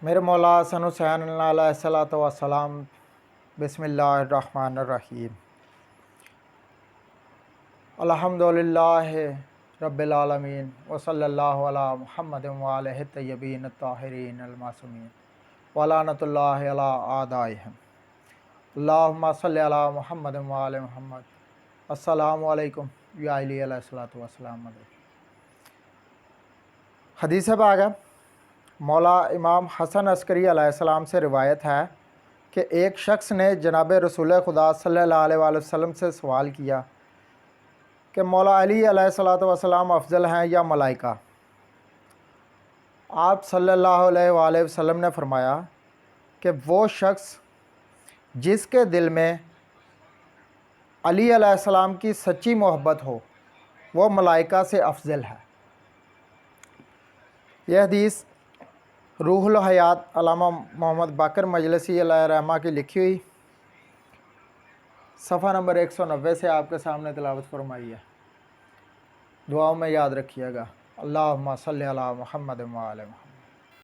میرے مولا حسن حسین علیہ الصلوۃ والسلام. بسم اللہ الرحمن الرحیم. الحمدللہ رب العالمین وصلی اللہ علی محمد وآلہ الطیبین الطاہرین المعصومین ولعنۃ اللہ علی اعدائہم. اللہم صلی علی محمد وآل محمد. السلام علیکم یا علی علیہ الصلوۃ والسلام. حدیث پاک ہے. مولا امام حسن عسکری علیہ السلام سے روایت ہے کہ ایک شخص نے جناب رسول خدا صلی اللہ علیہ وآلہ وسلم سے سوال کیا کہ مولا علی علیہ الصلوۃ والسلام افضل ہیں یا ملائکہ؟ آپ صلی اللہ علیہ وآلہ وسلم نے فرمایا کہ وہ شخص جس کے دل میں علی علیہ السلام کی سچی محبت ہو وہ ملائکہ سے افضل ہے. یہ حدیث روح الحیات علامہ محمد باقر مجلسی علیہ رحمہ کی لکھی ہوئی صفحہ نمبر 190 سے آپ کے سامنے تلاوت فرمائی ہے. دعاؤں میں یاد رکھیے گا. اللہم صلی علی محمد وعلی محمد.